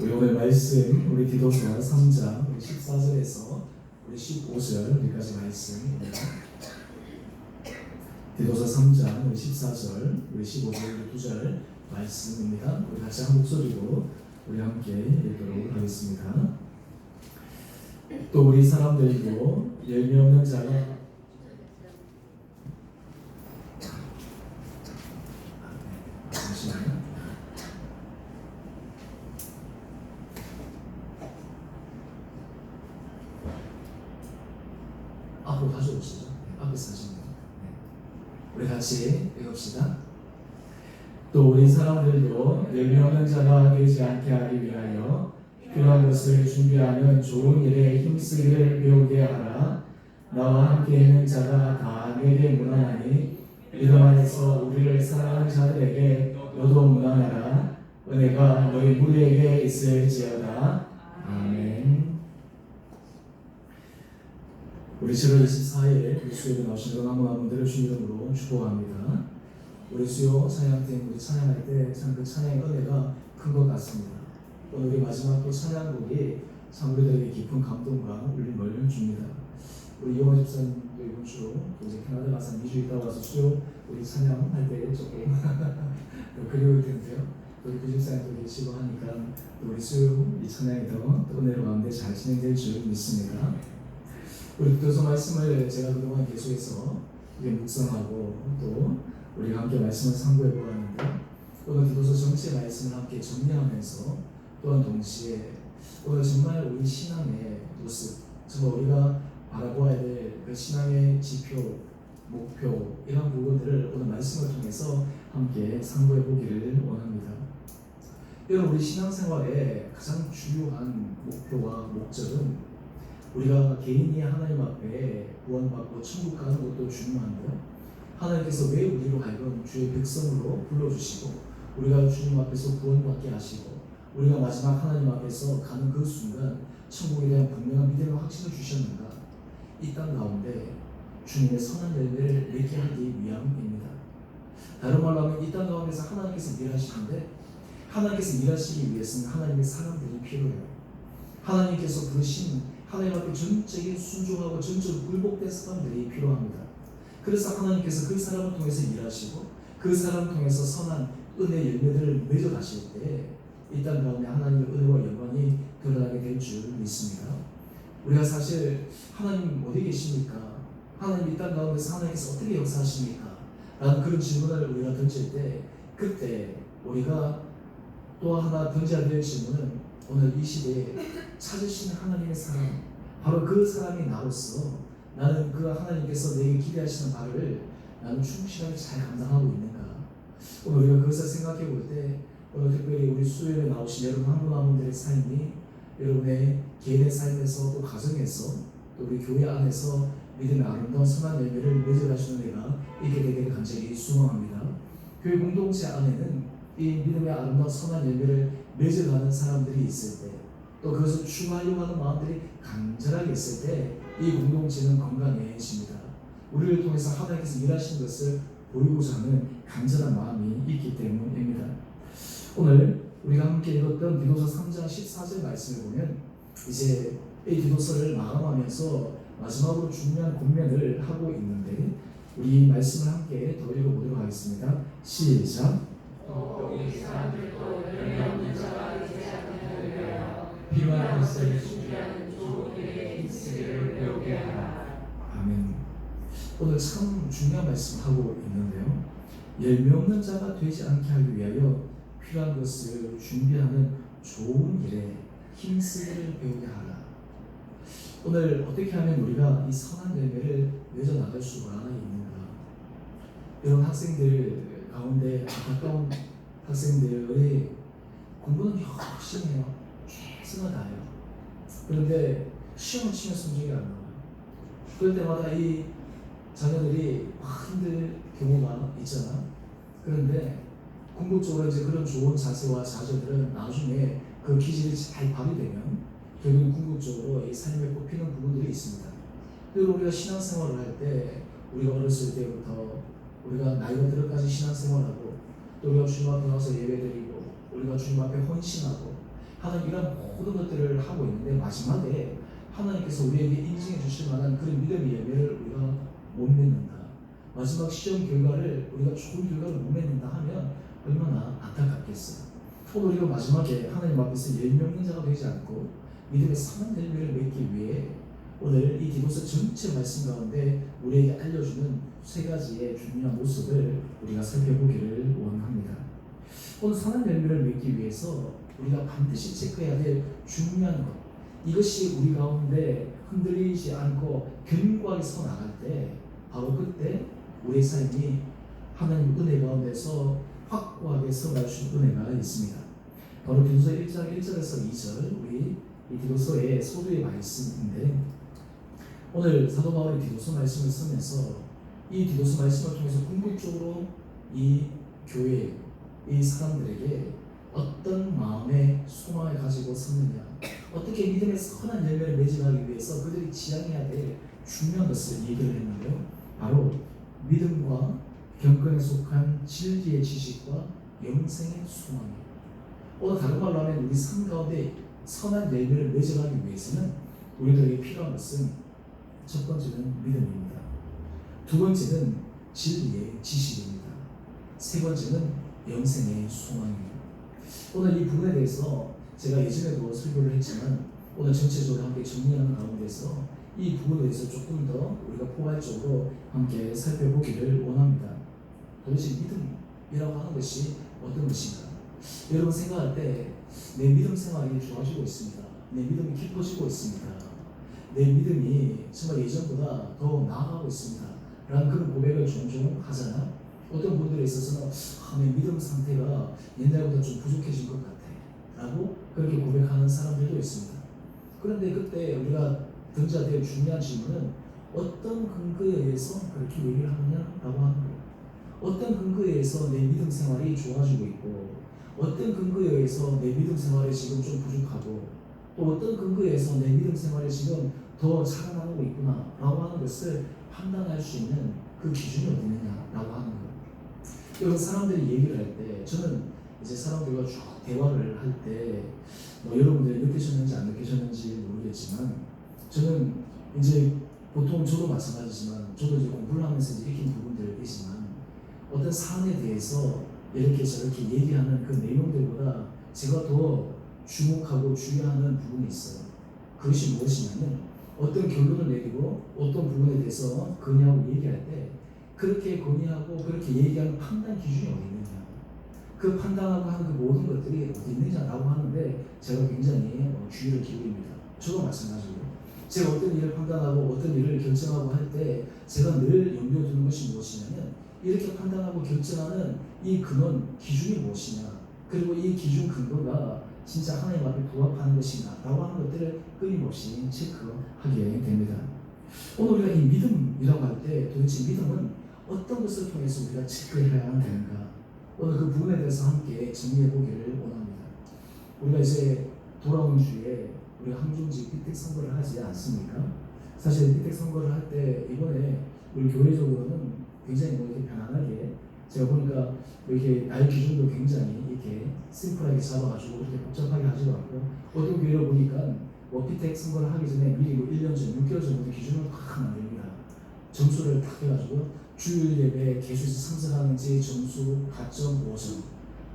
우리 오늘 말씀 우리 디도서 3장 14절에서 우리 15절까지 말씀입니다. 디도서 3장 14절 우리 15절 2절 말씀입니다. 우리 같이 한 목소리로 우리 함께 읽도록 하겠습니다. 또 우리 사람들도 열매 없는 자가 앞으로 가져오시죠. 앞에 사진입니다. 우리 같이 읽읍시다. 또 우리 사람들도 열매 없는 자가 되지 않게 하기 위하여 필요한 것을 준비하는 좋은 일에 힘쓰기를 배우게 하라. 나와 함께 있는 자가 다 내게 무난하니 믿음 안에서 우리를 사랑하는 자들에게 너도 무난하라. 은혜가 너희 무리에게 있을지어다. 아멘. 우리 7월 24일 우리 수요일에 나오신 너무나 분들을 주 이름으로 축복합니다. 우리 수요 찬양팀 우리 찬양할 때 참 그 찬양의 은혜가 큰 것 같습니다. 오늘 우리 마지막 또 찬양곡이 참 우리들에게 깊은 감동과 울림을 줍니다. 우리 이용화 집사님도 이번 주 이제 캐나다 가서 2주 있다 와서 수요 우리 찬양할 때 조금 그리울 텐데요. 우리 그 집사님도 계시고 하니까 우리 수요 이 찬양이 더 은혜로 가운데 잘 진행될 줄 믿습니다. 우리 디도서 말씀을 제가 그동안 계속해서 묵상하고 또 우리가 함께 말씀을 상고해 보았는데 오늘 디도서 전체 말씀을 함께 정리하면서 또한 동시에 오늘 정말 우리 신앙의 모습, 정말 우리가 바라보아야 될 그 신앙의 지표, 목표 이런 부분들을 오늘 말씀을 통해서 함께 상고해 보기를 원합니다. 여러분 우리 신앙생활의 가장 주요한 목표와 목적은 우리가 개인이 하나님 앞에 구원받고 천국 가는 것도 중요한데 하나님께서 왜 우리로 하여금 주의 백성으로 불러주시고 우리가 주님 앞에서 구원받게 하시고 우리가 마지막 하나님 앞에서 가는 그 순간 천국에 대한 분명한 믿음과 확신을 주셨는가? 이 땅 가운데 주님의 선한 열매를 맺게 하기 위함입니다. 다른 말로 하면 이 땅 가운데서 하나님께서 일하시는데 하나님께서 일하시기 위해서는 하나님의 사람들이 필요해요. 하나님께서 부르신 하나님 앞에 전적인 순종하고 전적으로 굴복된 사람들이 필요합니다. 그래서 하나님께서 그 사람을 통해서 일하시고 그 사람을 통해서 선한 은혜 열매들을 맺어가실 때 이 땅 가운데 하나님의 은혜와 영광이 드러나게 될 줄 믿습니다. 우리가 사실 하나님 어디 계십니까? 하나님 이 땅 가운데서 하나님께서 어떻게 역사하십니까? 라는 그런 질문을 우리가 던질 때 그때 우리가 또 하나 던져야 될 질문은 오늘 이 시대에 찾으시는 하나님의 사람 바로 그 사람이 나로서 나는 그 하나님께서 내게 기대하시는 바를 나는 충실하게 잘 감당하고 있는가? 오늘 우리가 그것을 생각해 볼 때 오늘 특별히 우리 수요일에 나오신 여러분 한 분 한 분들의 삶이 여러분의 개인의 삶에서 또 가정에서 또 우리 교회 안에서 믿음의 아름다운 선한 열매를 맺어가시는 애가 있게 되기를 간절히 소망합니다. 교회 공동체 안에는 이 믿음의 아름다운 선한 열매를 맺어가는 사람들이 있을 때 또 그것을 추구하려고 하는 마음들이 간절하게 있을 때 이 공동체는 건강해집니다. 우리를 통해서 하나님께서 일하시는 것을 보이고자 하는 간절한 마음이 있기 때문입니다. 오늘 우리가 함께 읽었던 디도서 3장 14절 말씀을 보면 이제 이 디도서를 마감하면서 마지막으로 중요한 권면을 하고 있는데 우리 말씀을 함께 더 읽어보도록 하겠습니다. 시작. 우리 사람들도 열매 없는 자가 되지 않게 하여 필요한 것을 준비하는 좋은 일에 힘쓰기를 배우게 하라. 아멘. 오늘 참 중요한 말씀을 하고 있는데요. 열매 없는 자가 되지 않게 하기 위하여 필요한 것을 준비하는 좋은 일에 힘쓰기를 배우게 하라. 오늘 어떻게 하면 우리가 이 선한 열매를 맺어 나갈 수가 있는가? 이런 학생들 가운데 가까운 학생들의 공부는 열심히 해요. 최선을 다해요. 그런데 시험을 치면 성적이 안 나와요. 그럴 때마다 이 자녀들이 막 힘들 경우가 있잖아. 그런데 궁극적으로 이제 그런 좋은 자세와 자세들은 나중에 그 기질이 잘 발휘되면 결국 궁극적으로 이 삶에 꼽히는 부분들이 있습니다. 그리고 우리가 신앙생활을 할 때 우리가 어렸을 때부터 우리가 나이가 들어까지 신앙생활하고 또 우리가 주님 앞에 나와서 예배드리고 우리가 주님 앞에 헌신하고 하나님 이런 모든 것들을 하고 있는데 마지막에 하나님께서 우리에게 인증해 주실 만한 그런 믿음의 열매를 우리가 못 맺는다. 마지막 시험 결과를 우리가 좋은 결과를 못 맺는다 하면 얼마나 안타깝겠어요. 오늘 우리가 마지막에 하나님 앞에서 열명인 자가 되지 않고 믿음의 선한 열매를 맺기 위해 오늘 이 디도서 전체 말씀 가운데 우리에게 알려주는 세 가지의 중요한 모습을 우리가 살펴보기를 원합니다. 오늘 선한 열매를 맺기 위해서 우리가 반드시 체크해야 될 중요한 것, 이것이 우리 가운데 흔들리지 않고 견고하게 서 나갈 때 바로 그때 우리의 삶이 하나님 은혜 가운데서 확고하게 서갈 수 있는 은혜가 있습니다. 바로 디도서 1장 1절에서 2절 우리 이 디도서의 소두의 말씀인데, 오늘 사도 바울이 디도서 말씀을 쓰면서 이 디도서 말씀을 통해서 궁극적으로 이 교회, 이 사람들에게 어떤 마음의 소망을 가지고 섰느냐, 어떻게 믿음의 선한 열매를 맺어가기 위해서 그들이 지향해야 될 중요한 것을 얘기를 했는데요. 바로 믿음과 경건에 속한 진리의 지식과 영생의 소망이에요. 오늘 다른 말로 하면 우리 삶 가운데 선한 열매를 맺어가기 위해서는 우리들에게 필요한 것은 첫 번째는 믿음입니다. 두 번째는 진리의 지식입니다. 세 번째는 영생의 소망입니다. 오늘 이 부분에 대해서 제가 예전에도 설교를 했지만 오늘 전체적으로 함께 정리하는 가운데서 이 부분에 대해서 조금 더 우리가 포괄적으로 함께 살펴보기를 원합니다. 도대체 믿음이라고 하는 것이 어떤 것인가? 여러분 생각할 때 내 믿음 생활이 좋아지고 있습니다. 내 믿음이 깊어지고 있습니다. 내 믿음이 정말 예전보다 더 나아가고 있습니다. 라는 그런 고백을 종종 하잖아요. 어떤 분들에 있어서는 내 믿음 상태가 옛날보다 좀 부족해진 것 같아 라고 그렇게 고백하는 사람들도 있습니다. 그런데 그때 우리가 던져야 될 중요한 질문은 어떤 근거에 의해서 그렇게 얘기를 하느냐라고 하는 거예요. 어떤 근거에 의해서 내 믿음 생활이 좋아지고 있고, 어떤 근거에 의해서 내 믿음 생활이 지금 좀 부족하고, 또 어떤 근거에 의해서 내 믿음 생활이 지금 더 살아나고 있구나 라고 하는 것을 판단할 수 있는 그 기준이 어디 있느냐라고 하는 거예요. 여러분 사람들이 얘기를 할 때, 저는 이제 사람들과 쭉 대화를 할 때 뭐 여러분들이 느끼셨는지 안 느끼셨는지 모르겠지만, 저는 이제 보통 저도 마찬가지지만 저도 이제 공부를 하면서 이제 익힌 부분들이지만 어떤 사안에 대해서 이렇게 저렇게 얘기하는 그 내용들보다 제가 더 주목하고 주의하는 부분이 있어요. 그것이 무엇이냐면 어떤 결론을 내리고 어떤 부분에 대해서 건의하고 얘기할 때 그렇게 건의하고 그렇게 얘기하는 판단 기준이 어디 있느냐, 그 판단하고 하는 그 모든 것들이 어디 있느냐라고 하는데 제가 굉장히 주의를 기울입니다. 저도 마찬가지고요. 제가 어떤 일을 판단하고 어떤 일을 결정하고 할 때 제가 늘 염두에 두는 것이 무엇이냐면 이렇게 판단하고 결정하는 이 근원, 기준이 무엇이냐, 그리고 이 기준 근거가 진짜 하나님 앞에 부합하는 것이냐 라고 하는 것들을 끊임없이 체크하게 됩니다. 오늘 우리가 이 믿음이라고 할 때 도대체 믿음은 어떤 것을 통해서 우리가 체크해야 되는가, 오늘 그 부분에 대해서 함께 정리해 보기를 원합니다. 우리가 이제 돌아온 주에 우리가 항중직 피택 선거를 하지 않습니까? 사실 피택 선거를 할 때 이번에 우리 교회적으로는 굉장히 이렇게 편안하게, 제가 보니까 이렇게 나이 기준도 굉장히 이렇게 심플하게 잡아가지고 그렇게 복잡하게 하지 않고, 어떤 교회를 보니까 피택 선거를 하기 전에 미리 1년 전, 6개월 전부터 기준을 딱 만듭니다. 점수를 딱 해가지고 주일 예배 개수에서 참석하는지 점수 가점 5점,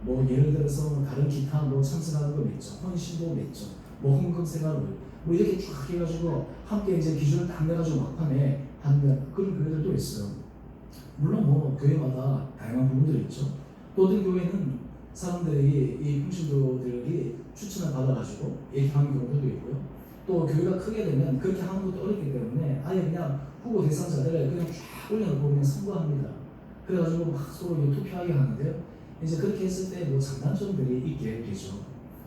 뭐 예를 들어서 다른 기타 뭐 참석하는 거 몇 점, 헌신도 몇 점, 뭐 헌금 생활을 뭐 이렇게 쫙 해가지고 함께 이제 기준을 딱 내가지고 막판에 하는 그런 교회들도 있어요. 물론 뭐 교회마다 다양한 부분들이 있죠. 또 어떤 교회는 사람들이 이 평신도들이 추천을 받아가지고 이렇게 하는 경우도 있고요. 또 교회가 크게 되면 그렇게 하는 것도 어렵기 때문에 아예 그냥 후보 대상자들을 그냥 쫙 올려놓고 그냥 선거합니다. 그래가지고 막 서로 투표하게 하는데요. 이제 그렇게 했을 때 뭐 장단점들이 있게 되죠.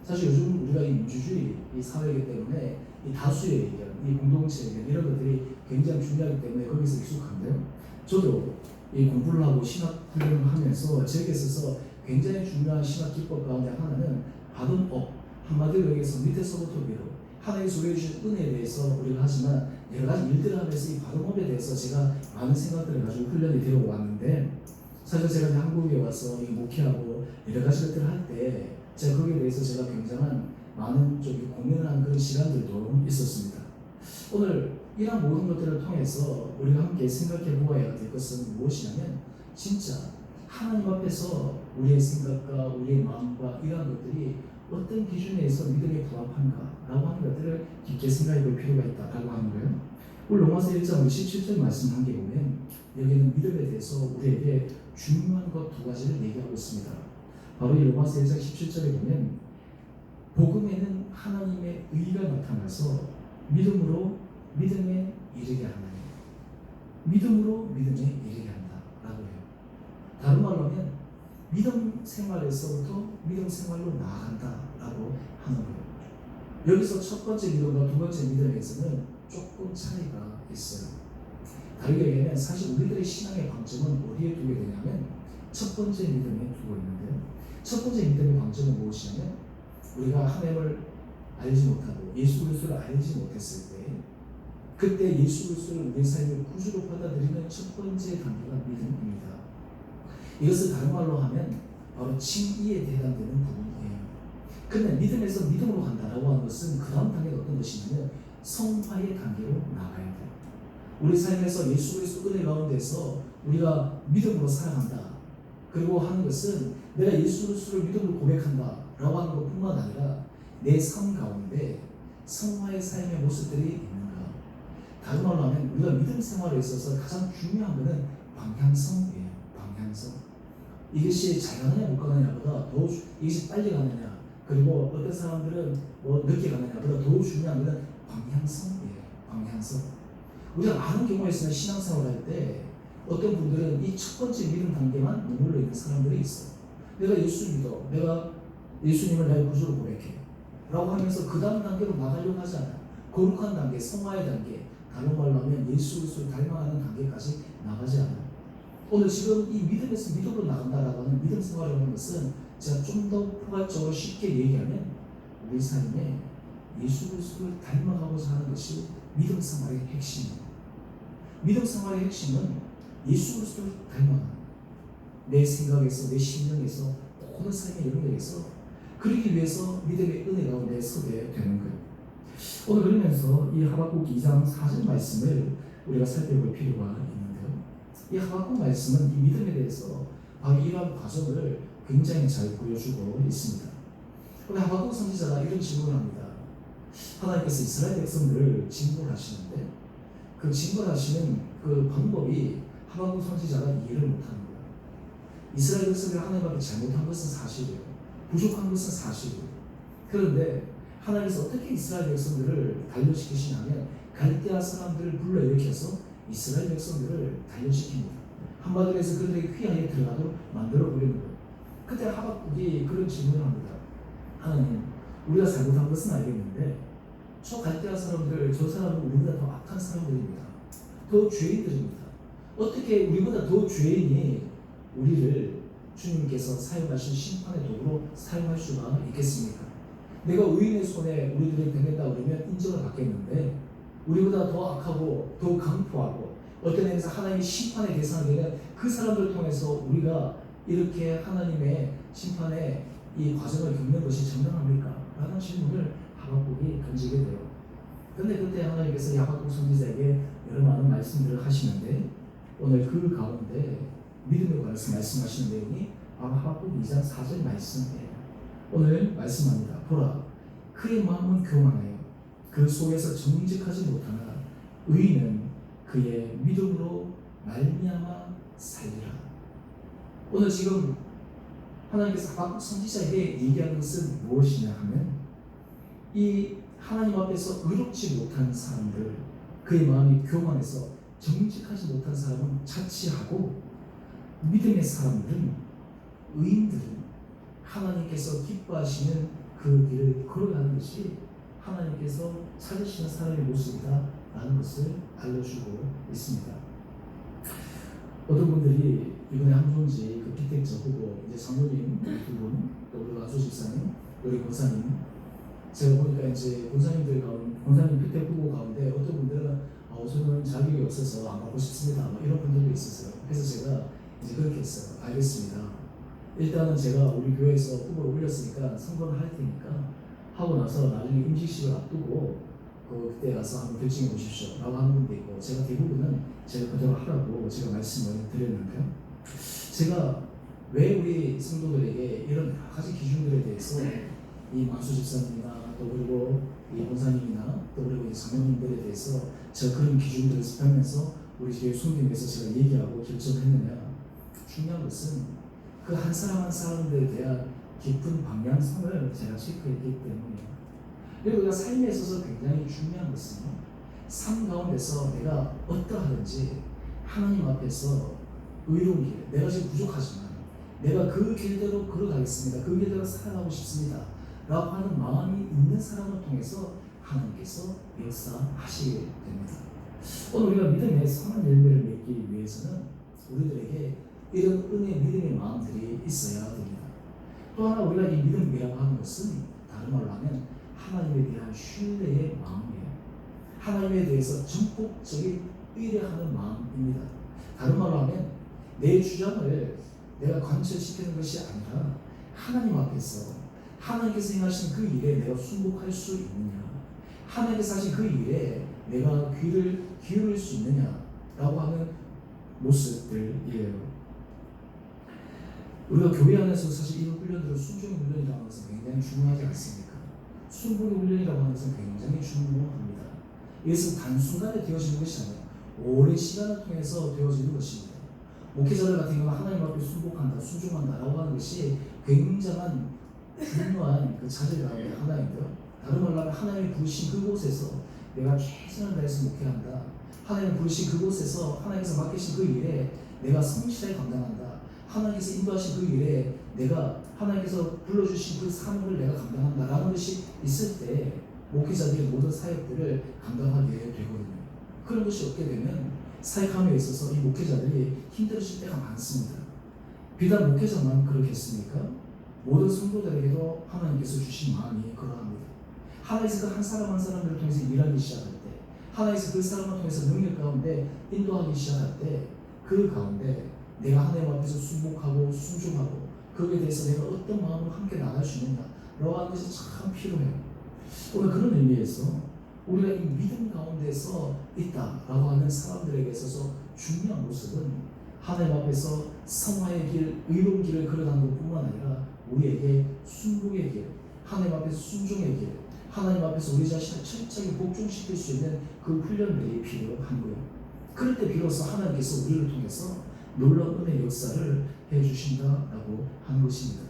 사실 요즘 우리가 이 민주주의 이 사회이기 때문에 이 다수의 의견, 이 공동체 의견 이런 것들이 굉장히 중요하기 때문에 거기서 익숙한데요. 저도 이 공부를 하고 신학 훈련을 하면서 저에게 있어서 굉장히 중요한 신학 기법 가운데 하나는 받은 업, 한마디로 얘기해서 밑에서부터 위로 하나님이 소개해 주신 은혜에 대해서 우리가 하지만 여러 가지 일들을 하면서 이 받은 업에 대해서 제가 많은 생각들을 가지고 훈련이 되어 왔는데, 사실 제가 이제 한국에 와서 이 목회하고 여러 가지 것들을 할 때 제가 거기에 대해서 제가 굉장한 많은 좀 고민을 하는 그런 시간들도 있었습니다. 오늘 이런 모든 것들을 통해서 우리가 함께 생각해 보아야 될 것은 무엇이냐면 진짜 하나님 앞에서 우리의 생각과 우리의 마음과 이러한 것들이 어떤 기준에서 믿음에 부합한가라고 하는 것들을 깊게 생각해 볼 필요가 있다라고 하는 거예요. 오늘 로마서 1장 17절 말씀 한 개 보면 여기는 믿음에 대해서 우리에게 중요한 것 두 가지를 얘기하고 있습니다. 바로 이 로마서 1장 17절에 보면 복음에는 하나님의 의가 나타나서 믿음으로 믿음에 이르게 하나니 믿음으로 믿음에 이르게 한다라고 해요. 다른 말로 하면 믿음 생활에서부터 믿음 생활로 나아간다라고 하는 거예요. 여기서 첫 번째 믿음과 두 번째 믿음에서는 조금 차이가 있어요. 다르게 얘기하면 사실 우리들의 신앙의 방점은 어디에 두게 되냐면 첫 번째 믿음에 두고 있는데요. 첫 번째 믿음의 방점은 무엇이냐면 우리가 하나님을 알지 못하고 예수 그리스도를 알지 못했을 때 그때 예수 그리스도를 우리의 삶의 구주로 받아들이는 첫 번째 단계가 믿음입니다. 이것을 다른 말로 하면 바로 칭의에 해당되는 부분이에요. 그런데 믿음에서 믿음으로 간다라고 하는 것은 그 다음 단계가 어떤 것이냐면 성화의 단계로 나가야 돼요. 우리 삶에서 예수 그리스도 은혜 가운데서 우리가 믿음으로 살아간다. 그리고 하는 것은 내가 예수 그리스도를 믿음으로 고백한다 라고 하는 것뿐만 아니라 내 삶 가운데 성화의 삶의 모습들이 있는가. 다른 말로 하면 우리가 믿음 생활에 있어서 가장 중요한 것은 방향성이에요. 방향성. 이것이 잘 가느냐 못 가느냐보다 더 이것이 빨리 가느냐 그리고 어떤 사람들은 뭐 늦게 가느냐보다 더 중요한 것은 방향성이에요. 방향성. 우리가 많은 경우에 있으면 신앙생활 할 때 어떤 분들은 이 첫 번째 믿음 단계만 머물러 있는 사람들이 있어요. 내가 예수 믿어. 내가 예수님을 나의 구주로 고백해. 라고 하면서 그 다음 단계로 나가려고 하지 않아요. 거룩한 단계, 성화의 단계, 다른 말로 하면 예수 그리스도를 닮아가는 단계까지 나가지 않아요. 오늘 지금 이 믿음에서 믿음으로 나간다라고 하는 믿음 생활이라는 것은 제가 좀 더 포괄적으로 쉽게 얘기하면 우리 삶에 예수 그리스도를 닮아가고자 하는 것이 믿음 생활의 핵심이에요. 믿음 생활의 핵심은 예수 그리스도를 닮아가는 내 생각에서 내 심령에서 모든 삶의 영역에서 그러기 위해서 믿음의 은혜 가운데 서게 되는 거예요. 오늘 그러면서 이 하박국 2장 4절 말씀을 우리가 살펴볼 필요가 있는데요. 이 하박국 말씀은 이 믿음에 대해서 바로 이러한 과정을 굉장히 잘 보여주고 있습니다. 그런데 하박국 선지자가 이런 질문을 합니다. 하나님께서 이스라엘 백성들을 징벌하시는데 그 징벌하시는 그 방법이 하박국 선지자가 이해를 못하는 거예요. 이스라엘 백성들이 하나님 앞에 잘못한 것은 사실이에요. 부족한 것은 사실이에요. 그런데 하나님께서 어떻게 이스라엘 백성들을 단련시키시냐면 갈대아 사람들을 불러일으켜서 이스라엘 백성들을 단련시킵니다. 한마디로 해서 그들에게 휘하에 들어가도록 만들어 버리는 거예요. 그때 하박국이 그런 질문을 합니다. 하나님, 우리가 잘못한 것은 알겠는데 저 갈대아 사람들, 저 사람은 우리보다 더 악한 사람들입니다. 더 죄인들입니다. 어떻게 우리보다 더 죄인이 우리를 주님께서 사용하신 심판의 도구로 사용할 수가 있겠습니까? 내가 의인의 손에 우리들이 되겠다 그러면 인정을 받겠는데 우리보다 더 악하고 더 강포하고 어떤 의미에서 하나님의 심판의 대상이 되는 그 사람들을 통해서 우리가 이렇게 하나님의 심판의 이 과정을 겪는 것이 정당합니까? 라는 질문을 하박국이 던지게 돼요. 그런데 그때 하나님께서 하박국 선지자에게 여러 많은 말씀들을 하시는데 오늘 그 가운데 믿음에 관해서 말씀하시는 내용이 바로 하박국 2장 4절 말씀이에요. 오늘 말씀합니다. 보라, 그의 마음은 교만하여 그 속에서 정직하지 못하나 의인은 그의 믿음으로 말미암아 살리라. 오늘 지금 하나님께서 하박국 선지자에게 얘기하는 것은 무엇이냐 하면 이 하나님 앞에서 의롭지 못한 사람들, 그의 마음이 교만해서 정직하지 못한 사람은 자치하고 믿음의 사람들은 의인들은 하나님께서 기뻐하시는 그 길을 걸어가는 것이 하나님께서 찾으시는 사람의 모습이다 라는 것을 알려주고 있습니다. 어떤 분들이 이번에 한종지 그 피택자 후보 이제 장로님 두 분, 또 우리 안수 집사님, 우리 권사님, 제가 보니까 이제 권사님들 가운데, 권사님 피택 후보 가운데 어떤 분들은 저는 자격이 없어서 안 받고 싶습니다. 뭐 이런 분들도 있었어요. 그래서 제가 이제 그렇게 했어요. 알겠습니다. 일단은 제가 우리 교회에서 후보를 올렸으니까 선거를 할 테니까 하고 나서 나중에 임직식을 앞두고 그때 가서 한번 결정해 보십시오 라고 하는 분도 있고, 제가 대부분은 제가 그대로 하라고 제가 말씀을 드렸는데요. 제가 왜 우리 성도들에게 이런 여러 가지 기준들에 대해서 이 만수 집사님이나 또 그리고 이 본사님이나 또 그리고 이 장로님들에 대해서 제가 그런 기준들을 습하면서 우리 교회 숨김에서 제가 얘기하고 결정을 했느냐, 중요한 것은 그 한 사람 한 사람들에 대한 깊은 방향성을 제가 체크했기 때문이에요. 그리고 우리가 삶에 있어서 굉장히 중요한 것은 삶 가운데서 내가 어떠하든지 하나님 앞에서 의로운 길, 내가 지금 부족하지만 내가 그 길대로 걸어가겠습니다, 그 길대로 살아가고 싶습니다 라고 하는 마음이 있는 사람을 통해서 하나님께서 역사하시게 됩니다. 오늘 우리가 믿음의 선한 열매를 맺기 위해서는 우리들에게 이런 은혜, 믿음의 마음들이 있어야 됩니다. 또 하나 우리가 이 믿음이라고 하는 것은 다른 말로 하면 하나님에 대한 신뢰의 마음이에요. 하나님에 대해서 전폭적인 의뢰하는 마음입니다. 다른 말로 하면 내 주장을 내가 관철시키는 것이 아니라 하나님 앞에서 하나님께서 행하신 그 일에 내가 순복할 수 있느냐, 하나님께서 하신 그 일에 내가 귀를 기울일 수 있느냐라고 하는 모습들이에요. 우리가 교회 안에서 사실 이런 훈련들을 순종의 훈련이라고 하는 것은 굉장히 중요하지 않습니까? 순종의 훈련이라고 하는 것은 굉장히 중요합니다. 이것은 단순간에 되어지는 것이 아니라 오랜 시간을 통해서 되어지는 것입니다. 목회자들 같은 경우는 하나님 앞에 순복한다, 순종한다라고 하는 것이 굉장한 중요한 그 자질 가운데 하나인데요. 다른 말로 하면 하나님이 부르신 그곳에서 내가 최선을 다해서 목회한다, 하나님이 부르신 그곳에서 하나님께서 맡기신 그 일에 내가 성실하게 감당한다, 하나님께서 인도하신 그 일에 내가 하나님께서 불러주신 그 사명을 내가 감당한다 라는 것이 있을 때 목회자들의 모든 사역들을 감당하게 되거든요. 그런 것이 없게 되면 사역함에 있어서 이 목회자들이 힘들어질 때가 많습니다. 비단 목회자만 그렇겠습니까? 모든 성도들에게도 하나님께서 주신 마음이 그러합니다. 하나님께서 그 한 사람 한 사람들을 통해서 일하기 시작할 때, 하나님께서 그 사람을 통해서 능력 가운데 인도하기 시작할 때, 그 가운데 내가 하나님 앞에서 순복하고 순종하고 거기에 대해서 내가 어떤 마음으로 함께 나갈 수 있는가라고 하는 것이 참 필요해요. 오늘 그런 의미에서 우리가 이 믿음 가운데서 있다라고 하는 사람들에게 있어서 중요한 모습은 하나님 앞에서 성화의 길, 의로운 길을 걸어가는 것뿐만 아니라 우리에게 순복의 길, 하나님 앞에서 순종의 길, 하나님 앞에서 우리 자신을 철저히 복종시킬 수 있는 그 훈련들이 필요한 거예요. 그럴 때 비로소 하나님께서 우리를 통해서 놀라운 은혜 역사를 해주신다라고 하는 것입니다.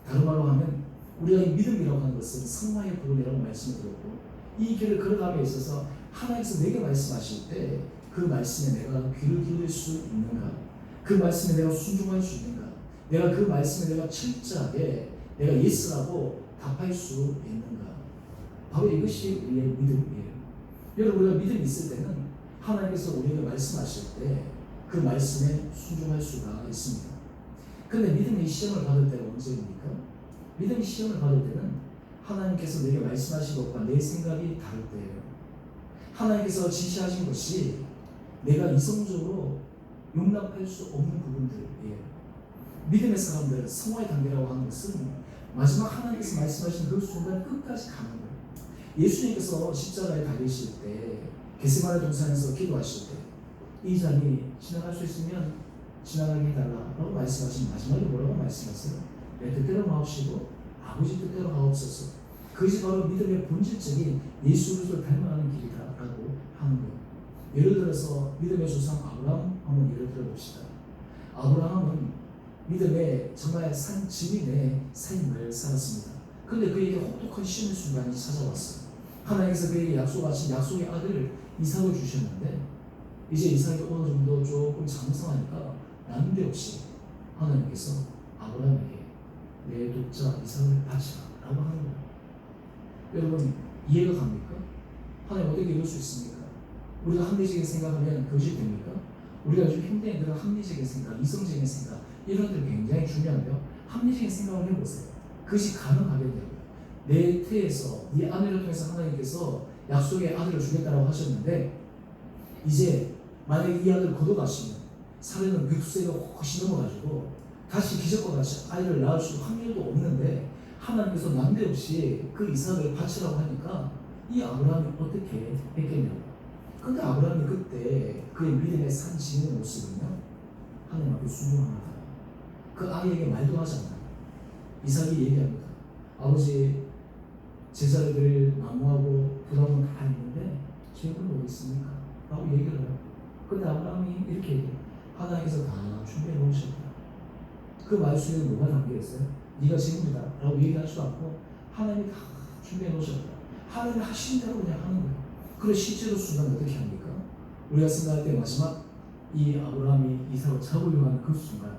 다른 말로 하면 우리가 이 믿음이라고 하는 것은 성화의 부분이라고 말씀을 드렸고, 이 길을 걸어감에 있어서 하나님께서 내게 말씀하실 때 그 말씀에 내가 귀를 기울일 수 있는가, 그 말씀에 내가 순종할 수 있는가, 내가 그 말씀에 내가 철저하게 내가 예스라고 답할 수 있는가, 바로 이것이 우리의 믿음이에요. 여러분, 우리가 믿음이 있을 때는 하나님께서 우리에게 말씀하실 때 그 말씀에 순종할 수가 있습니다. 그런데 믿음의 시험을 받을 때가 언제입니까? 믿음의 시험을 받을 때는 하나님께서 내게 말씀하신 것과 내 생각이 다를 때예요. 하나님께서 지시하신 것이 내가 이성적으로 용납할 수 없는 부분들이에요. 믿음의 사람들, 성화의 단계라고 하는 것은 마지막 하나님께서 말씀하신 그 순간 끝까지 가는 거예요. 예수님께서 십자가에 달리실 때 겟세마네 동산에서 기도하실 때 이 잔이 지나갈 수 있으면 지나가게 해달라고 말씀하신 마지막에 뭐라고 말씀하세요? 내 뜻대로 마옵시고 아버지 뜻대로 하옵소서. 그것이 바로 믿음의 본질적인 예수 그리스도를 닮아가는 길이다라고 하는 거예요. 예를 들어서 믿음의 조상 아브라함 한번 예를 들어봅시다. 아브라함은 믿음의 정말 산 증인의 삶을 살았습니다. 그런데 그에게 혹독한 시험의 순간이 찾아왔어요. 하나님께서 그에게 약속하신 약속의 아들 이삭을 주셨는데 이제 이삭이 어느 정도 조금 장성하니까 난데없이 하나님께서 아브라함에게 내 독자 이삭을 바치라 라고 하는 거예요. 여러분, 이해가 갑니까? 하나님 어떻게 이럴 수 있습니까? 우리가 합리적인 생각하면 그것이 됩니까? 우리가 요즘 현대인들은 합리적인 생각, 이성적인 생각 이런 것들이 굉장히 중요한데요. 합리적인 생각을 해보세요. 그것이 가능하겠냐고요. 내 태에서 네 아내를 통해서 하나님께서 약속의 아들을 주겠다고 하셨는데 이제 만약에 이 아들을 거둬가시면 사례는 백수세가 훨씬 넘어가지고 다시 기적과 같이 아이를 낳을 수 확률도 없는데 하나님께서 난데없이 그 이삭을 바치라고 하니까 이 아브라함이 어떻게 했겠냐고. 근데 아브라함이 그때 그의 믿음의 산 지는 모습은요, 하나님 앞에 순종합니다. 그 아이에게 말도 하지 않아요. 이삭이 얘기합니다. 아버지, 제자를 드릴 나무하고 부담은 다 있는데 제가 뭐 있습니까? 라고 얘기를 해요. 근데 아브라함이 이렇게 얘기해요. 하나님께서 다 준비해 놓으셨다. 그 말 속에 뭐가 담겨있어요? 네가 지금이다 라고 얘기할 수 없고 하나님이 다 준비해 놓으셨다. 하나님이 하신 대로 그냥 하는 거예요. 그리고 실제로 순간 어떻게 합니까? 우리가 생각할 때 마지막 이 아브라함이 이삭을 잡으려고 하는 그 순간,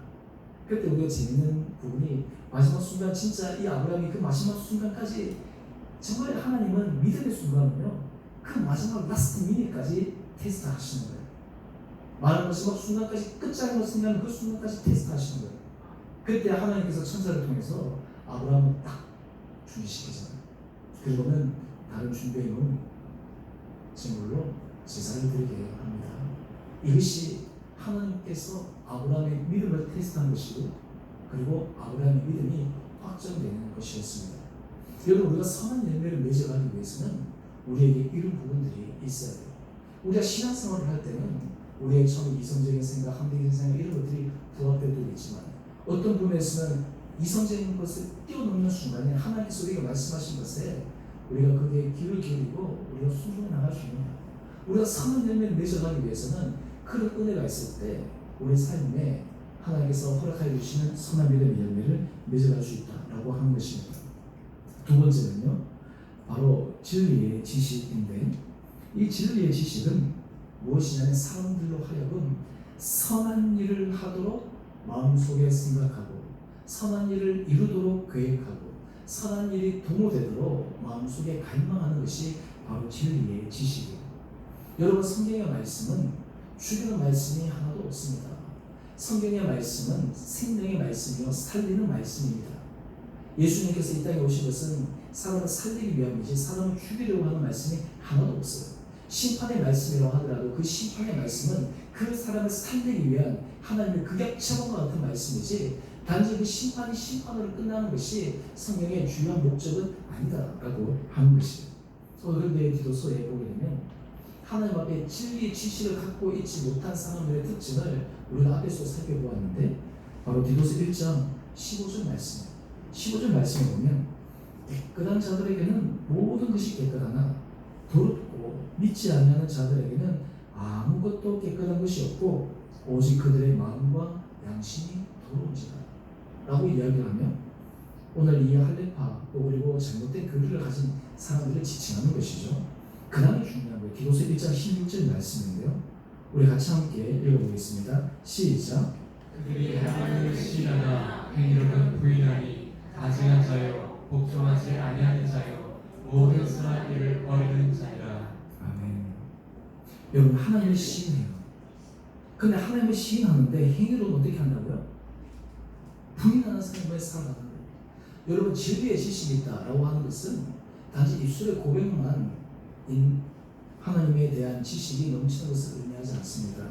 그때 우리가 재밌는 부분이 마지막 순간, 진짜 이 아브라함이 그 마지막 순간까지 정말 하나님은 믿음의 순간은요, 그 마지막 라스트 미니까지 테스트 하시는 거예요. 마지막 순간까지, 끝장으로 생각하는 그 순간까지 테스트 하시는 거예요. 그때 하나님께서 천사를 통해서 아브라함을 딱 준비시키잖아요. 그리고는 다른 준비해 놓은 제물로 제사를 드리게 합니다. 이것이 하나님께서 아브라함의 믿음을 테스트한 것이고, 그리고 아브라함의 믿음이 확정되는 것이었습니다. 여러분, 우리가 선한 열매를 맺어가기 위해서는 우리에게 이런 부분들이 있어야 돼요. 우리가 신앙생활을 할 때는 우리의 처음 이성적인 생각, 합리적인 생각 이런 것들이 부합될 때도 있지만, 어떤 부분에서는 이성적인 것을 뛰어넘는 순간에 하나님께서 우리가 말씀하신 것에 우리가 그게 귀를 기울이고 우리가 순종해 나갈 수 있는, 우리가 선한 열매를 맺어가기 위해서는 그런 은혜가 있을 때 우리 삶에 하나님께서 허락하여 주시는 선한 믿음의 열매를 맺어갈 수 있다라고 하는 것입니다. 두 번째는요, 바로 진리의 지식인데, 이 진리의 지식은 무엇이냐면 사람들로 하여금 선한 일을 하도록 마음속에 생각하고, 선한 일을 이루도록 계획하고, 선한 일이 도모되도록 마음속에 갈망하는 것이 바로 진리의 지식이에요. 여러분, 성경의 말씀은 죽이는 말씀이 하나도 없습니다. 성경의 말씀은 생명의 말씀이요 살리는 말씀입니다. 예수님께서 이 땅에 오신 것은 사람을 살리기 위함이지 사람을 죽이려고 하는 말씀이 하나도 없어요. 심판의 말씀이라고 하더라도 그 심판의 말씀은 그 사람을 살리기 위한 하나님의 극약 처방과 같은 말씀이지, 단지 그 심판이 심판으로 끝나는 것이 성경의 주요한 목적은 아니다라고 하는 것이에요. 그런데 디도서에 보게 되면 하나님 앞에 진리의 지식을 갖고 있지 못한 사람들의 특징을 우리가 앞에서 살펴보았는데, 바로 디도서 1장 15절 말씀이에요. 15절 말씀에 보면 깨끗한 자들에게는 모든 것이 깨끗하나 더럽고 믿지 아니하는 자들에게는 아무것도 깨끗한 것이 없고 오직 그들의 마음과 양심이 더러운지라 라고 이야기를 하며, 오늘 이 할례파 또 그리고 잘못된 교리를 가진 사람들을 지칭하는 것이죠. 그 다음에 중요한 거예요. 디도서 1장 16절 말씀인데요, 우리 같이 함께 읽어보겠습니다. 시작. 그들이 하나님을 시인하나 행위로는 부인하니 가증한 자요 복종하지 아니하는 자요 모든 선한 일을 버리는 자니라. 아멘. 여러분, 하나님을 시인해요. 근데 하나님을 시인하는데 행위로는 어떻게 한다고요? 부인하는 삶을 살아가는 거예요. 여러분, 진리의 지식이 있다라고 하는 것은 단지 입술의 고백만 하나님에 대한 지식이 넘치는 것을 의미하지 않습니다.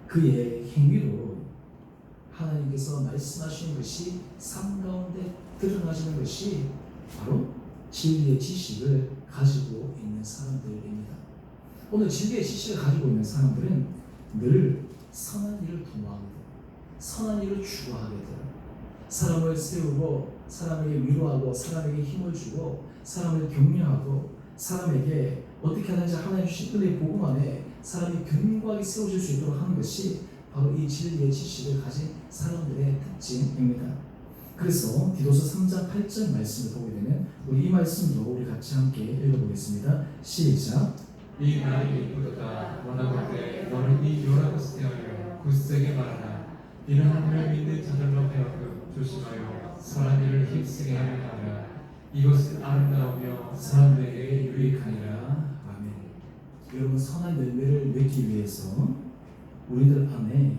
그의 행위로 하나님께서 말씀하시는 것이 삶 가운데 드러나시는 것이 바로 진리의 지식을 가지고 있는 사람들입니다. 오늘 진리의 지식을 가지고 있는 사람들은 늘 선한 일을 도모하게 돼요. 선한 일을 추구하게 돼요. 사람을 세우고 사람에게 위로하고 사람에게 힘을 주고 사람을 격려하고 사람에게 어떻게 하는지 하나님 주신 은혜의 복음 안에 사람이 견고하게 세워질 수 있도록 하는 것이 바로 이 진리의 지식을 가진 사람들의 특징입니다. 그래서 디도서 3장 8절 말씀을 보게 되면 우리 이 말씀도 우리 같이 함께 읽어보겠습니다. 시작. 이 날이 이쁘도다 원하고 때 너는 이 요라고스 대하여 굳세게 말하라. 이는 하나님을 믿는 자들로 하여금 조심하여 선한 일을 힘쓰게 하려 하라. 이것은 아름다우며 사람들에게 유익하니라. 아멘. 여러분, 선한 열매를 맺기 위해서 우리들 안에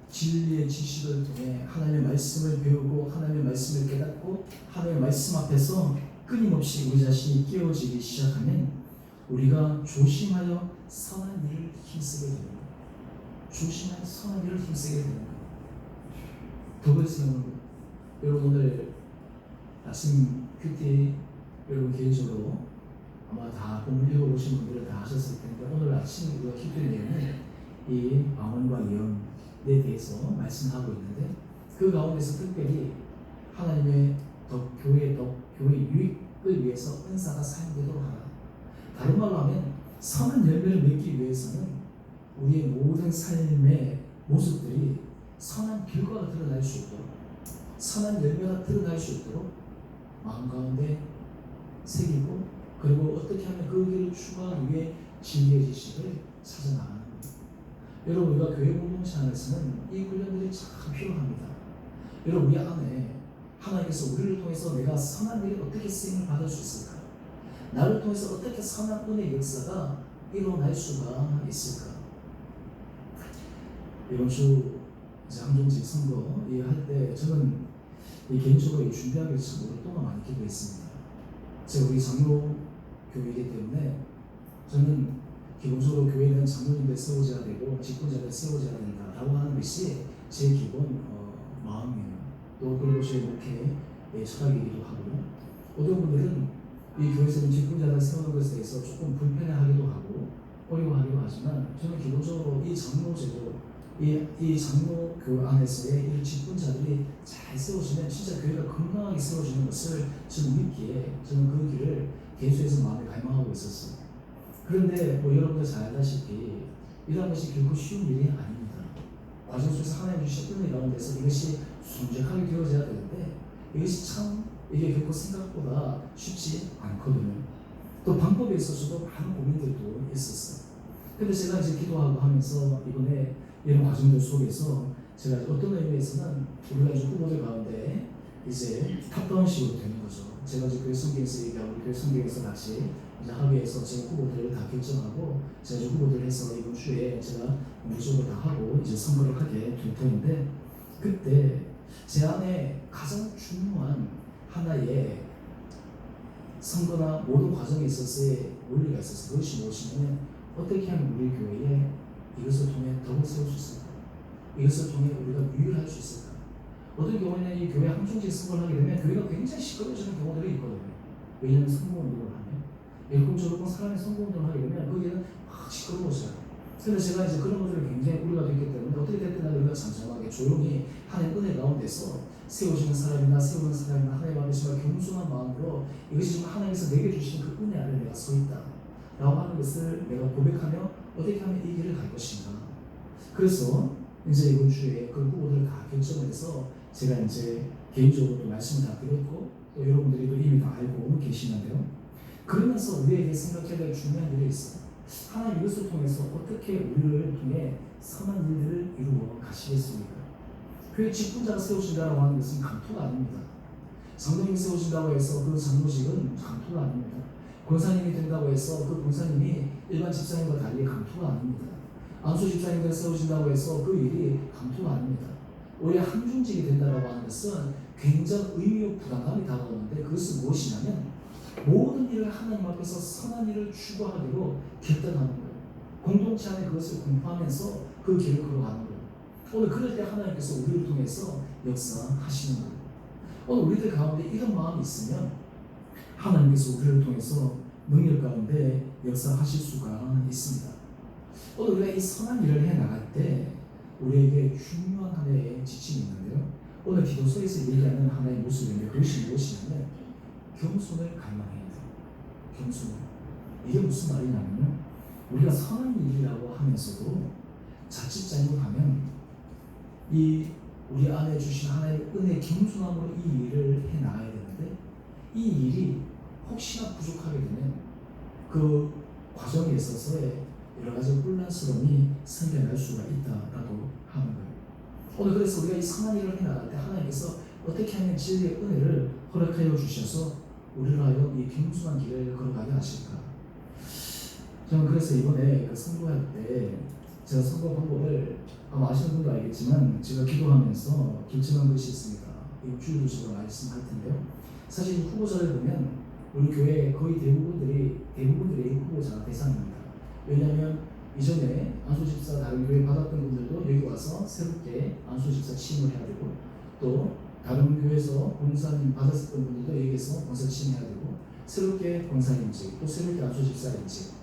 진리의 지식을 통해 하나님의 말씀을 배우고 하나님의 말씀을 깨닫고 하나님의 말씀 앞에서 끊임없이 우리 자신이 깨어지기 시작하면 우리가 조심하여 선한 일을 힘쓰게 되는 거예요. 조심하여 선한 일을 힘쓰게 되는 거예요. 더 그래서 여러분, 오늘 아침 큐티 여러분 개인적으로 아마 다 본문 읽어보신 분들은 다 하셨을 텐데 오늘 아침 우리가 기도의 내용은 이 방언과 예언에 대해서 말씀하고 있는데 그 가운데서 특별히 하나님의 교회 유익을 위해서 은사가 사용되도록 하라. 다른 말로 하면 선한 열매를 맺기 위해서는 우리의 모든 삶의 모습들이 선한 결과가 드러날 수 있도록 선한 열매가 드러날 수 있도록 마음 가운데 새기고 그리고 어떻게 하면 그 길을 추구하기 위해 진리의 지식을 찾아나가는 겁니다. 여러분 우리가 교회 공동체 안에서는 이 훈련들이 참 필요합니다. 여러분 우리 안에 하나님께서 우리를 통해서 내가 선한 일에 어떻게 쓰임을 받을 수 있을까? 나를 통해서 어떻게 선한 은혜의 역사가 일어날 수가 있을까? 이번 주 항종직 선거 할 때 저는 개인적으로 준비하기 위해서 참 오랫동안 많이 기도했습니다. 제가 우리 장로 교회이기 때문에 저는 기본적으로 교회는 장로님들 세워져야 되고 직분자들 세워져야 된다라고 하는 것이 제 기본 마음이에요. 또 그리고 제 목회의 철학이기도 하고요. 어떤 분들은 이 교회에서는 직분자를 세우는 것에 대해서 조금 불편해하기도 하고 어려워하기도 하지만 저는 기본적으로 이 장로제도 이 장로교 안에서의 이 직분자들이 잘 세워지면 진짜 교회가 건강하게 세워지는 것을 저는 믿기에 저는 그 길을 계속해서 마음에 갈망하고 있었어요. 그런데 여러분들 잘 알다시피 이러한 것이 결코 쉬운 일이 아닙니다. 과정 속에서 하나님 주신 은혜 가운데서 이것이 순적하게 되어져야 되는데 이것이 참 이게 결코 생각보다 쉽지 않거든요. 또 방법에 있어서도 많은 고민들도 있었어요. 근데 제가 이제 기도하고 하면서 이번에 이런 과정들 속에서 제가 어떤 의미에서는 우리가 이제 후보들 가운데 이제 탑다운식으로 되는 거죠. 제가 이제 교회 성경에서 얘기하고 교회 성경에서 같이 이제 합의해서 제 후보들을 다 결정하고 제가 이제 후보들을 해서 이번 주에 제가 공식적으로 다 하고 이제 선거를 하게 될 터인데 그때 제 안에 가장 중요한 하나의 선거나 모든 과정에 있어서의 원리가 있어서 그것이 무엇이냐면 어떻게 하면 우리 교회에 이것을 통해 덕을 세울 수 있을까? 이것을 통해 우리가 유일할 수 있을까? 어떤 경우에는 이 교회 항중직 선거를 하게 되면 교회가 굉장히 시끄러워지는 경우들이 있거든요. 왜냐하면 선거운동을 하면 일공적으로 사람이 선거운동을 하게 되면 거기에는 막 시끄러워져요. 그래서 제가 이제 그런 것들을 굉장히 우려가 됐기 때문에 어떻게 됐든 우리가 잠잠하게 조용히 하나님 은혜 가운데서 세우시는 사람이나 세우는 사람이나 하나님 앞에 정말 겸손한 마음으로 이것이 정말 하나님께서 내게 주신 그 은혜 아래 내가 서 있다 라고 하는 것을 내가 고백하며 어떻게 하면 이 길을 갈 것인가. 그래서 이제 이번 주에 그 후보들을 다 결정을 해서 제가 이제 개인적으로 또 말씀을 다 드렸고 또 여러분들이 또 이미 다 알고 계시는데요. 그러면서 우리에게 생각해야 될 중요한 일이 있어요. 하나님 이것을 통해서 어떻게 우리를 통해 선한 일들을 이루어 가시겠습니까? 교회 직분자가 세우신다고 하는 것은 강토가 아닙니다. 장로님이 세우신다고 해서 그 장로직은 강토가 아닙니다. 권사님이 된다고 해서 그 권사님이 일반 집사님과 달리 강토가 아닙니다. 안수 집사님들 세우신다고 해서 그 일이 강토가 아닙니다. 오히려 항중직이 된다고 하는 것은 굉장히 의미와 부담감이 다가오는데 그것은 무엇이냐면 모든 일을 하나님 앞에서 선한 일을 추구하기로 결단하는 거예요. 공동체 안에 그것을 공포하면서 그 길을 걸어가는 거예요. 오늘 그럴 때 하나님께서 우리를 통해서 역사하시는 거예요. 오늘 우리들 가운데 이런 마음이 있으면 하나님께서 우리를 통해서 능력 가운데 역사하실 수가 있습니다. 오늘 우리가 이 선한 일을 해나갈 때 우리에게 중요한 하나의 지침이 있는데요. 오늘 기도서에서 얘기하는 하나의 모습인데 그것이 무엇이냐면 겸손을 갈망해야 돼요. 겸손. 이게 무슨 말이냐면요. 우리가 선한 일이라고 하면서도 자칫 잘못하면 이 우리 안에 주신 하나의 은혜의 겸손함으로 이 일을 해나가야 되는데 이 일이 혹시나 부족하게 되면 그 과정에 있어서의 여러 가지 혼란스러움이 생겨날 수가 있다라고 하는 거예요. 오늘 그래서 우리가 이 선한 일을 해나갈 때 하나님께서 어떻게 하면 진리의 은혜를 허락하여 주셔서 우리를 하여 이 겸손한 길을 걸어가게 하실까? 저는 그래서 이번에 선거할 때 제가 선거 방법을 아마 아시는 분도 알겠지만 제가 기도하면서 결정한 것이 있습니다. 이 주일도 제가 말씀할 텐데요. 사실 후보자를 보면 우리 교회 거의 대부분들이 후보자 대상입니다. 왜냐하면 이전에 안수집사 다른 교회 받았던 분들도 여기 와서 새롭게 안수집사 취임을 해야 되고 또 다른 교회에서 권사님 받았었던 분들도 여기에서 권사 취임해야 되고, 새롭게 권사임직, 또 새롭게 안수집사임직,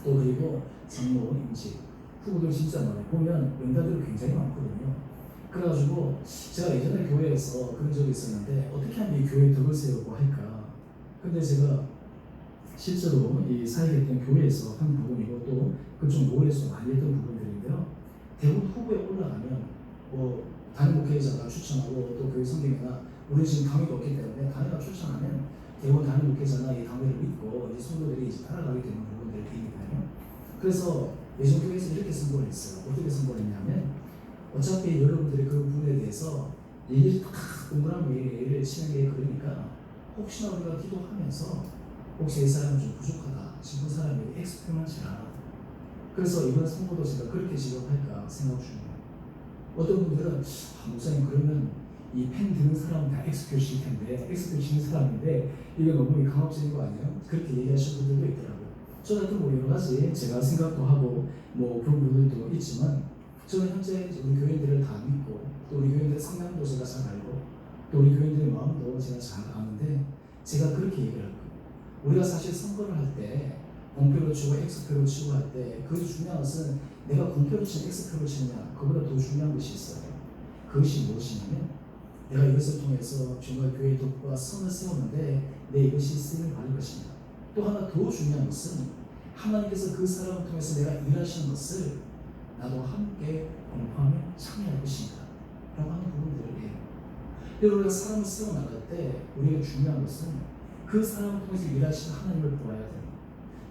또 그리고 장로임직, 후보들 진짜 많아요. 보면 명단들이 굉장히 많거든요. 그래가지고 제가 예전에 교회에서 그런 적이 있었는데, 어떻게 하면 이 교회에 덕을 세우고 할까. 근데 제가 실제로 이 사역했던 교회에서 한 부분이고, 또 그쪽 모에서 많이 했던 부분들인데요. 대부분 후보에 올라가면 담임 목회자가 추천하고, 또 교회 성경이나 우리 지금 당회가 없기 때문에 당회가 추천하면 대부분 담임 목회자나 이 당회를 믿고 이제 성도들이 이제 따라가게 되는 부분들이 있거든요. 그래서 예전 교회에서 이렇게 선고를 했어요. 어떻게 선고를 했냐면, 어차피 여러분들이 그 부분에 대해서 얘기를 딱 동그란 얘기를 치는 게 그러니까, 혹시나 우리가 기도하면서 혹시 이 사람은 좀 부족하다 싶은 사람이 엑스표만 지라. 그래서 이번 선고도 제가 그렇게 지급할까 생각 중이에요. 어떤 분들은 목사님 그러면 이 펜 드는 사람은 다 엑스표 칠 텐데, 엑스표 치는 사람인데 이게 너무 강압적인 거 아니에요? 그렇게 얘기하시는 분들도 있더라고요. 저 같은 뭐 여러 가지 제가 생각도 하고 뭐 그런 부분들도 있지만, 저는 현재 우리 교인들을 다 믿고, 또 우리 교인들의 성향도 제가 잘 알고, 또 우리 교인들의 마음도 제가 잘 아는데, 제가 그렇게 얘기를 할 거예요. 우리가 사실 선거를 할 때 공표로 치고 X표로 치고 할 때 그 중요한 것은 내가 공표로 치는 X표로 치느냐, 그보다 더 중요한 것이 있어요. 그것이 무엇이냐면, 내가 이것을 통해서 정말 교회의 덕과 선을 세우는데 내 이것이 쓰임을 받을 것입니다. 또 하나 더 중요한 것은, 하나님께서 그 사람을 통해서 내가 일하시는 것을 나도 함께 공포하며 참여할 것입니다 라고 하는 부분들이에요. 우리가 사람을 세워나갈 때 우리가 중요한 것은 그 사람을 통해서 일하시는 하나님을 보아야 돼요.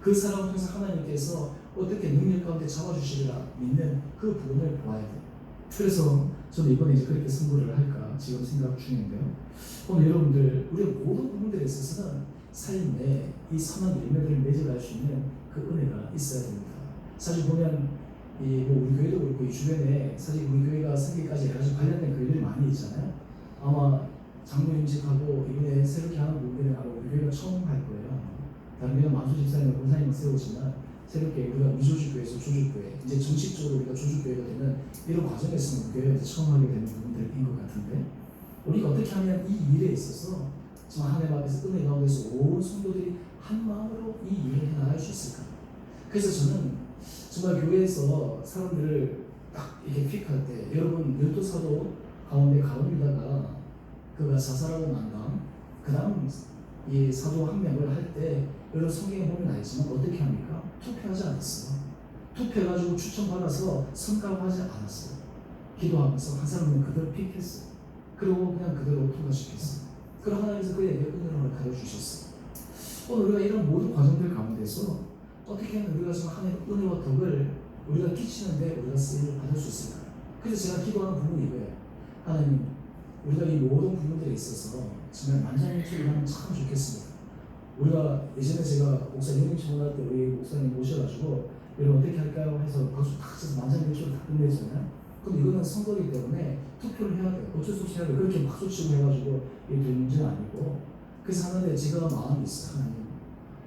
그 사람을 통해서 하나님께서 어떻게 능력 가운데 잡아주시리라 믿는 그 부분을 보아야 돼요. 그래서 저는 이번에 이제 그렇게 선고를 할까 지금 생각 중인데요. 오늘 여러분들, 우리가 모든 부분들에 있어서는 삶에 이 선한 열매들을 맺어갈 수 있는 그 은혜가 있어야 됩니다. 사실 보면 우리 교회도 그렇고 이 주변에 사실 우리 교회가 생기까지 아주 관련된 교회들이 많이 있잖아요. 아마 장로 임직하고 이번에 새롭게 하는 분들은 아마 우리 교회가 처음 할 거예요. 다른 교회는 만수 집사님과 권사님을 세우지만, 새롭게 우리가 미조직교회에서 조직교회, 이제 정식적으로 우리가 조직교회가 되는 이런 과정에서는 우리 교회가 처음 하게 되는 부분들인 것 같은데, 우리가 어떻게 하면 이 일에 있어서 정말 하나님 앞에서 은혜 가운데서 온 성도들이 한 마음으로 이 일을 해나갈 수 있을까? 그래서 저는 정말 교회에서 사람들을 딱 이렇게 픽할 때, 여러분 12사도 가운데 가론유다가 그가 자살하고 난 다음, 그 다음 이 사도 한 명을 할 때, 여러분 성경에 보면 알지만 어떻게 합니까? 투표하지 않았어요. 투표해가지고 추천받아서 선가하지 않았어요. 기도하면서 한 사람은 그대로 픽했어요. 그리고 그냥 그대로 통과시켰어요. 그럼 하나님께서 그에게 은혜를 가져주셨어요. 오늘 우리가 이런 모든 과정들 가운데서 어떻게 하면 우리가 지금 하나님의 은혜와 덕을 우리가 끼치는데 우리가 쓰임을 받을 수 있을까요? 그래서 제가 기도하는 부분이 이거예요. 하나님, 우리가 이 모든 부분들에 있어서 정말 만장일치를 하면 참 좋겠습니다. 우리가 예전에 제가 목사 영임 청원할 때 우리 목사님 모셔가지고 여러분 어떻게 할까요? 해서 박수 탁 쳐서 만장일치로 다 끝내잖아요. 그럼 이거는 선거이기 때문에 투표를 해야 돼요. 어쩔 수 없이 해야 돼요. 그렇게 박수 치고 해가지고 이게 될 문제는 아니고. 그래서 하는데 제가 마음이 있어요. 하나님,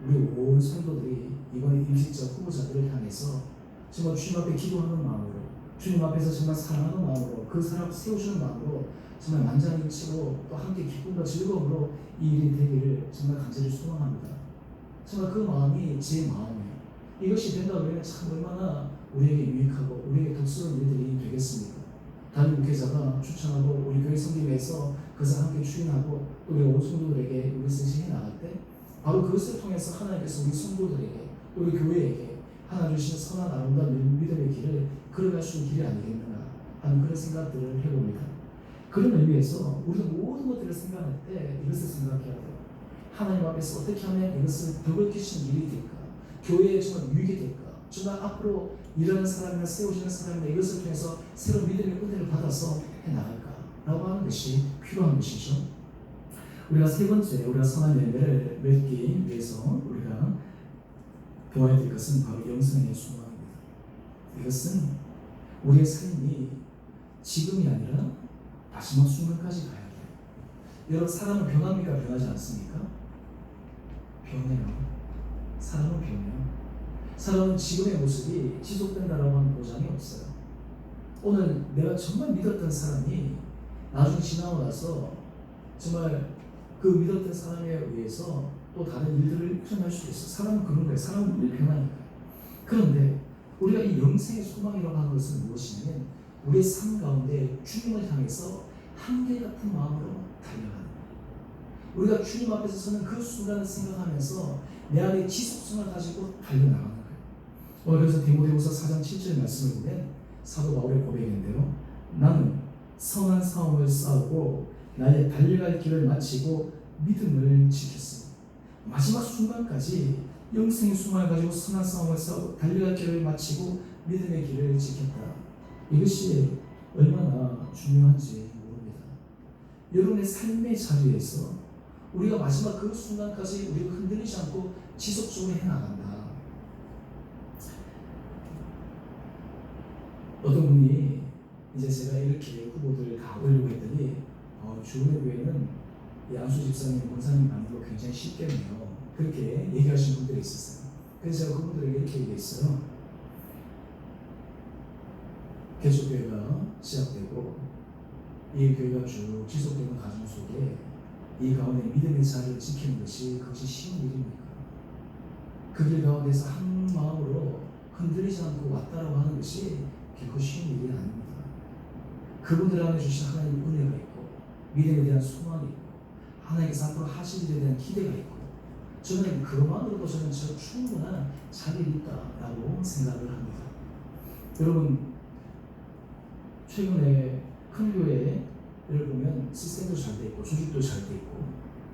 우리 온 성도들이 이번에 임직자 후보자들을 향해서 정말 주님 앞에 기도하는 마음으로, 주님 앞에서 정말 사랑하는 마음으로, 그 사람 세우시는 마음으로 정말 만장일치로 또 함께 기쁨과 즐거움으로 이 일이 되기를 정말 간절히 소망합니다. 정말 그 마음이 제 마음이에요. 이것이 된다 그러면 참 얼마나 우리에게 유익하고 우리에게 덕스러운 일들이 되겠습니까? 담임 목회자가 추천하고 우리 교회 성김에서 그것을 함께 추인하고 또 우리 온 성도들에게 이것을 시행해 나갈 때, 바로 그것을 통해서 하나님께서 우리 성도들에게, 우리 교회에게 하나 주신 선한 아름다운 믿음의 길을 걸어갈 수 있는 길이 아니겠는가 하는 그런 생각들을 해봅니다. 그런 의미에서 우리는 모든 것들을 생각할 때 이것을 생각해야 돼요. 하나님 앞에서 어떻게 하면 이것을 덕을 끼치는 일이 될까? 교회에 정말 유익이 될까? 정말 앞으로 일하는 사람이나 세우시는 사람이나 이것을 통해서 새로운 믿음의 은혜를 받아서 해나갈까? 라고 하는 것이 필요한 것이죠. 우리가 세 번째, 우리가 선한 열매를 맺기 위해서 우리가 도와야 될 것은 바로 영성의 소망입니다. 이것은 우리의 삶이 지금이 아니라 마지막 순간까지 가야 돼요. 여러분, 사람은 변합니까? 변하지 않습니까? 변해요. 사람은 변해요. 사람은 지금의 모습이 지속된다라고 하는 보장이 없어요. 오늘 내가 정말 믿었던 사람이 나중에 지나고 나서 정말 그 믿었던 사람에 의해서 또 다른 일들을 일어날 수도 있어. 사람은 그런 거예요. 사람은 늘 변하니까. 그런데 우리가 이 영생의 소망이라고 하는 것은 무엇이냐면 우리의 삶 가운데 주님을 향해서 한결같은 마음으로 달려가는 거예요. 우리가 주님 앞에서 서는 그 순간을 생각하면서 내 안에 지속성을 가지고 달려나가는 거예요. 그래서 디모데후서 4장 7절 말씀을 보면 사도 바울의 고백인데요. 나는 선한 싸움을 싸우고 나의 달려갈 길을 마치고 믿음을 지켰습니다. 마지막 순간까지 영생의 소망을 가지고 선한 싸움을 싸우고 달려갈 길을 마치고 믿음의 길을 지켰다. 이것이 얼마나 중요한지 모릅니다. 여러분의 삶의 자리에서 우리가 마지막 그 순간까지 우리가 흔들리지 않고 지속적으로 해나간다. 어떤 분이 이제 제가 이렇게 후보들을 다 올리고 했더니 주은혜 교회는 양수 집사님, 권사님 만들고 굉장히 쉽겠네요. 그렇게 얘기하시는 분들이 있었어요. 그래서 제가 그분들에게 이렇게 얘기했어요. 개척교회가 시작되고 이 교회가 쭉 지속되는 과정 속에 이 가운데 믿음의 자리를 지키는 것이 그것이 쉬운 일입니까? 그 길 가운데서 한 마음으로 흔들리지 않고 왔다라고 하는 것이 결코 쉬운 일이 아닙니다. 그분들 안에 주신 하나님의 은혜가 있고 믿음에 대한 소망이 있고 하나님께서 앞으로 하실 일에 대한 기대가 있고 저는 그것만으로도 저는 충분한 자리에 있다라고 생각을 합니다. 여러분 최근에 큰 교회를 보면 시스템도 잘 돼 있고 조직도 잘 돼 있고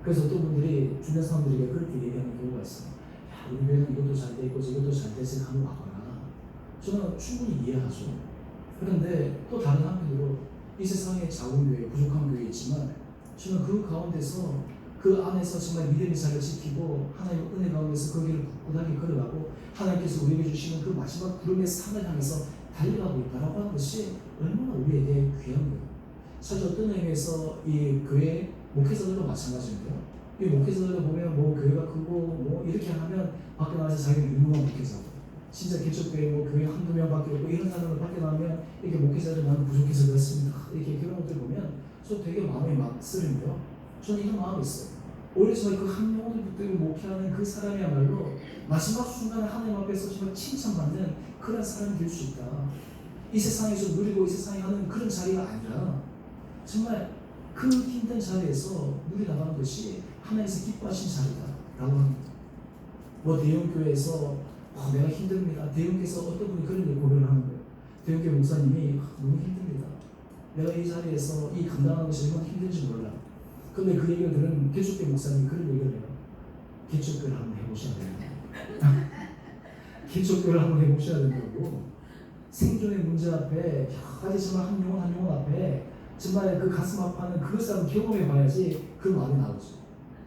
그래서 어떤 분들이 주변 사람들에게 그렇게 얘기하는 경우가 있어요. 야, 우리 교회는 이것도 잘 돼 있고 저것도 잘 돼서 한번 와봐라. 저는 충분히 이해하죠. 그런데 또 다른 한편으로 이 세상에 작은 교회, 부족한 교회 있지만 저는 그 가운데서 그 안에서 정말 믿음의 자리를 지키고 하나님의 은혜 가운데서 그 길을 굳건하게 걸어가고 하나님께서 우리에게 주시는 그 마지막 구름의 산을 향해서 달려가고 있다라고 하는 것이 얼마나 우리에게 귀한 거예요. 사실 어떤 의미에서 이 교회 목회자들도 마찬가지인데요. 이 목회자들도 보면 뭐 교회가 크고 뭐 이렇게 하면 밖에 나와서 자기는 유명한 목회자고 진짜 개척교회 뭐 교회 한두 명밖에 없고 이런 사람을 밖에 나오면 이렇게 목회자들 나는 부족해서 그렇습니다. 이렇게 그런 것들 보면 저 되게 마음이 막 쓰는데요. 저는 이런 마음이 있어요. 오히려 정말 그 한 영혼을 붙들고 목회하는 그 사람이야말로 마지막 순간에 하나님 앞에서 정말 칭찬받는 그런 사람이 될 수 있다. 이 세상에서 누리고 이 세상에 하는 그런 자리가 아니라 정말 그 힘든 자리에서 누려나가는 것이 하나님께서 기뻐하신 자리다라고 합니다. 뭐 대형교회에서 내가 힘듭니다. 대형교회에서 어떤 분이 그런 고백을 하는 거예요. 대형교회 목사님이 너무 힘듭니다. 내가 이 자리에서 이 감당하는 것이 얼마나 힘든지 몰라. 근데 그 얘기를 들은 개척교회 목사님이 그런 얘기를 해요. 개척교회를 한번 해보셔야 된다. 개척교회를 한번 해보셔야 된다고. 생존의 문제 앞에 여러 가지 정말 한 영혼 한 영혼 앞에 정말 그 가슴 아파하는 그것을 한번 경험해 봐야지 그 말이 나오죠.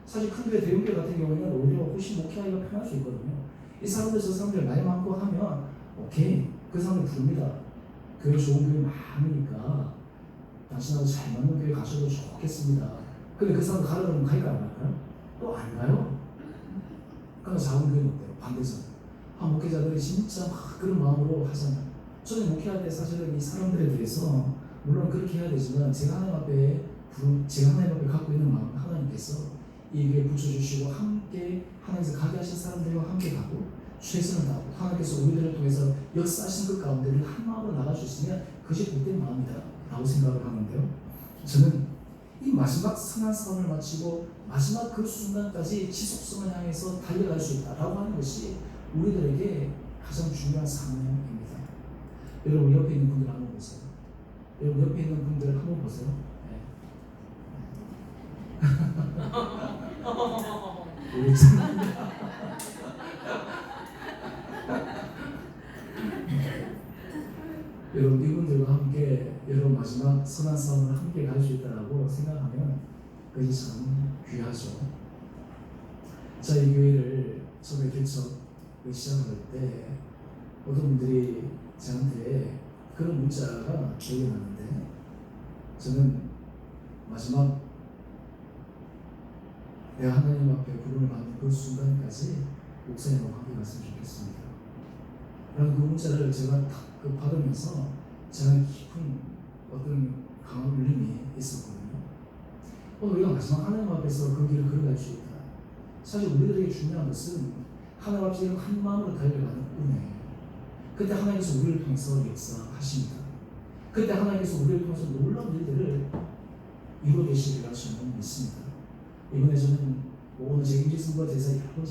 사실 큰 교회 대형교회 같은 경우에는 오히려 훨씬 목회하기가 편할 수 있거든요. 이 사람들 저 사람들 나이 많고 하면 오케이 그 사람들 부릅니다. 교회 좋은 교회 많으니까 당신하고 잘 맞는 교회 가셔도 좋겠습니다. 근데 그 사람 가려면 갈까 안 갈까요? 또 안 가요. 그러니까 작은 교회는 어때요? 반대잖아요. 목회자들이 진짜 막 그런 마음으로 하잖아요. 저는 목회할 때 사실은 이 사람들에 대해서 물론 그렇게 해야 되지만 제가 하나님 앞에 갖고 있는 마음 하나님께서 이 교회에 붙여주시고 함께 하나님께서 가게 하신 사람들과 함께 가고 최선을 다하고 하나님께서 우리들을 통해서 역사하신 그 가운데를 한 마음으로 나가주시면 그것이 복된 마음이다 라고 생각을 하는데요. 저는 이 마지막 선한 싸움을 마치고 마지막 그 순간까지 지속성을 향해서 달려갈 수 있다라고 하는 것이 우리들에게 가장 중요한 사명입니다. 여러분 옆에 있는 분들 한번 보세요. 여러분 옆에 있는 분들 한번 보세요. 네. 우리 여러분 이분들과 함께 여러분 마지막 선한 싸움을 함께 갈 수 있다라고 생각하면 그것이 참 귀하죠. 저희 교회를 처음에 개척을 시작할 때 어떤 분들이 저한테 그런 문자가 기억이 나는데 저는 마지막 내가 하나님 앞에 부름을 받는 그 순간까지 목사님과 함께 갔으면 좋겠습니다. 라는 그 문자를 제가 딱 받으면서 제가 깊은 어떤 강한 울림이 있었거든요. 오늘 우리가 마지막 하나님 앞에서 그 길을 걸어갈 수 있다. 사실 우리들에게 중요한 것은 하나님 앞에서 한 마음으로 달려가는 은혜예요. 그때 하나님께서 우리를 통해서 역사하십니다. 그때 하나님께서 우리를 통해서 놀라운 일들을 이루어 계시리라 저는 믿습니다. 이번에 저는 오늘 제 임지승과 제사 여러 번째